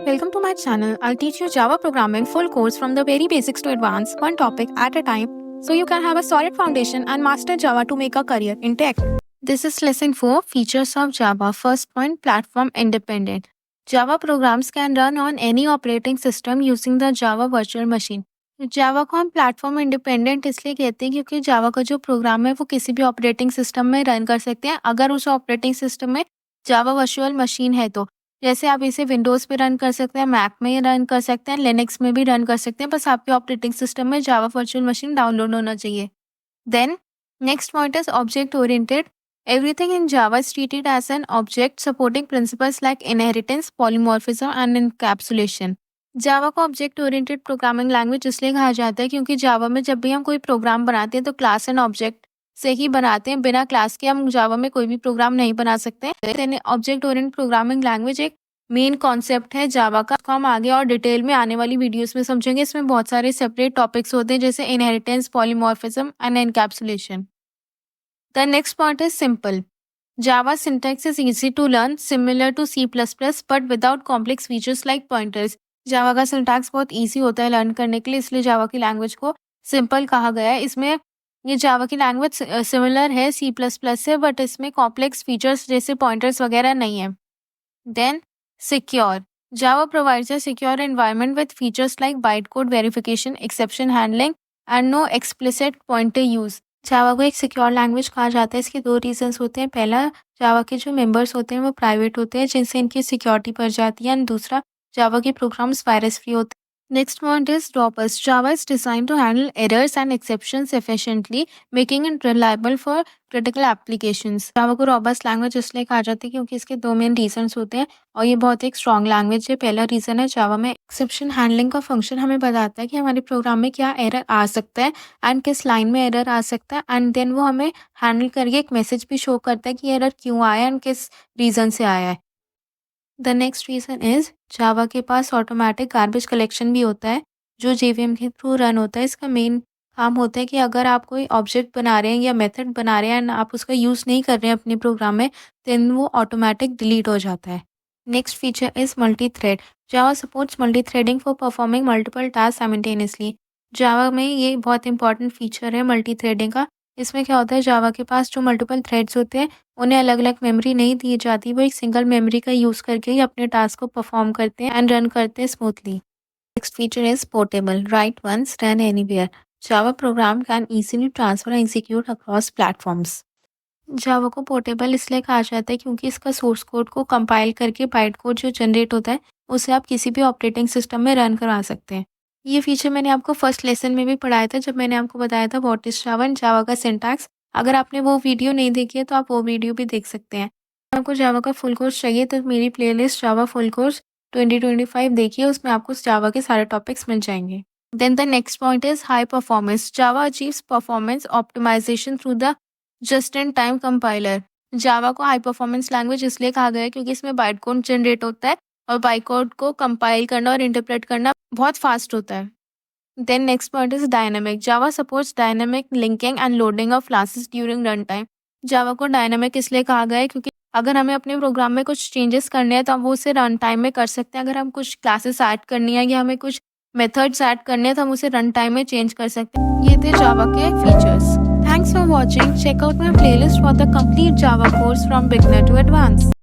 Welcome to my channel. I'll teach you Java programming full course from the very basics to advanced, one topic at a time, so you can have a solid foundation and master Java to make a career in tech. This is lesson 4, Features of Java. First point, platform independent. Java programs can run on any operating system using the Java virtual machine. जावा को हम platform independent इसलिए कहते हैं क्योंकि जावा का जो programme है वो किसी भी ऑपरेटिंग सिस्टम में रन कर सकते हैं अगर उस ऑपरेटिंग सिस्टम में जावा वर्चुअल मशीन है तो। जैसे आप इसे विंडोज़ पे रन कर सकते हैं, मैक में रन कर सकते हैं, लिनक्स में भी रन कर सकते हैं, बस आपके ऑपरेटिंग सिस्टम में जावा वर्चुअल मशीन डाउनलोड होना चाहिए। Then next point is object oriented. Everything in Java is treated as an object supporting principles like inheritance, polymorphism and encapsulation. जावा को ऑब्जेक्ट ओरिएंटेड प्रोग्रामिंग लैंग्वेज इसलिए कहा जाता है क्योंकि जावा में जब भी हम कोई प्रोग्राम बनाते हैं तो क्लास एंड ऑब्जेक्ट से ही बनाते हैं। बिना क्लास के हम जावा में कोई भी प्रोग्राम नहीं बना सकते। ऑब्जेक्ट ओरिएंटेड प्रोग्रामिंग लैंग्वेज एक मेन कॉन्सेप्ट है जावा का, हम आगे और डिटेल में आने वाली वीडियोस में समझेंगे। इसमें बहुत सारे सेपरेट टॉपिक्स होते हैं जैसे inheritance, polymorphism and encapsulation. The next point is simple. Java syntax is easy to learn, similar to C++, but without complex features like pointers. Java का syntax बहुत easy होता है लर्न करने के लिए, इसलिए Java की लैंग्वेज को सिंपल कहा गया है. इसमें ये Java की लैंग्वेज सिमिलर है C++ से, बट इसमें कॉम्प्लेक्स फीचर्स जैसे पॉइंटर्स वगैरह नहीं है. Then secure. Java provides a secure environment with features like bytecode verification, exception handling, and no explicit pointer use. जावा को एक सिक्योर लैंग्वेज कहा जाता है. इसके दो रीजंस होते हैं. पहला, जावा के जो मेंबर्स होते हैं वो प्राइवेट होते हैं जिनसे इनकी सिक्योरिटी बढ़ जाती है, एंड दूसरा, जावा के प्रोग्राम्स वायरस फ्री होते हैं. Next point is robust. Java is design to handle errors and exceptions efficiently, making it reliable for critical applications. Java को रॉबस्ट लैंग्वेज इसलिए कहा जाता है क्योंकि इसके दो मेन रीजंस होते हैं और ये बहुत एक स्ट्रॉन्ग लैंग्वेज है. पहला रीजन है, जावा में एक्सेप्शन हैंडलिंग का फंक्शन हमें बताता है कि हमारे प्रोग्राम में क्या एरर आ सकता है एंड किस लाइन में एरर आ सकता है, एंड देन वो हमें हैंडल करके एक मैसेज भी शो करता है कि एरर क्यों आया एंड किस रीजन से आया है. द नेक्स्ट रीजन इज, जावा के पास ऑटोमेटिक गार्बेज कलेक्शन भी होता है जो जेवीएम के थ्रू रन होता है. इसका मेन काम होता है कि अगर आप कोई ऑब्जेक्ट बना रहे हैं या मेथड बना रहे हैं एंड आप उसका यूज़ नहीं कर रहे हैं अपने प्रोग्राम में, देन वो ऑटोमेटिक डिलीट हो जाता है. Next feature is multi thread. Java supports multi threading for performing multiple task simultaneously. Java में ये बहुत इंपॉर्टेंट फीचर है मल्टी थ्रेडिंग का. इसमें क्या होता है, जावा के पास जो मल्टीपल थ्रेड्स होते हैं उन्हें अलग अलग मेमोरी नहीं दी जाती, वो एक सिंगल मेमोरी का यूज़ करके ही अपने टास्क को परफॉर्म करते हैं एंड रन करते हैं smoothly. Next feature is portable. Write once, run anywhere. Java program can easily transfer and execute across platforms. Java को पोर्टेबल इसलिए कहा जाता है क्योंकि इसका सोर्स कोड को कंपाइल करके बाइट कोड जो जनरेट होता है उसे आप किसी भी ऑपरेटिंग सिस्टम में रन करवा सकते हैं. ये फीचर मैंने आपको फर्स्ट लेसन में भी पढ़ाया था जब मैंने आपको बताया था व्हाट इज जावा एंड जावा का सिंटैक्स. अगर आपने वो वीडियो नहीं देखी है तो आप वो वीडियो भी देख सकते हैं. आपको जावा का फुल कोर्स चाहिए तो मेरी प्लेलिस्ट जावा फुल कोर्स 2025 देखिए, उसमें आपको जावा के सारे टॉपिक्स मिल जाएंगे. Then the next point is high performance. Java achieves performance optimization through the just in time compiler. Java को हाई परफॉर्मेंस लैंग्वेज इसलिए कहा गया है क्योंकि इसमें बाइट कोड जनरेट होता है और बाइट कोड को कंपाइल करना और इंटरप्रेट करना बहुत फास्ट होता है. Then next point is dynamic. Java supports dynamic linking and loading of classes during run time. Java को डायनामिक इसलिए कहा गया है क्योंकि अगर हमें अपने प्रोग्राम में कुछ चेंजेस करने हैं तो हम वो उसे रन टाइम में कर सकते हैं. अगर हम कुछ क्लासेस ऐड करनी है या हमें कुछ मेथड्स ऐड करने हैं तो हम उसे रन टाइम में चेंज कर सकते हैं. ये थे जावा के features. Thanks for watching. Check out my playlist for the complete Java course from beginner to advanced.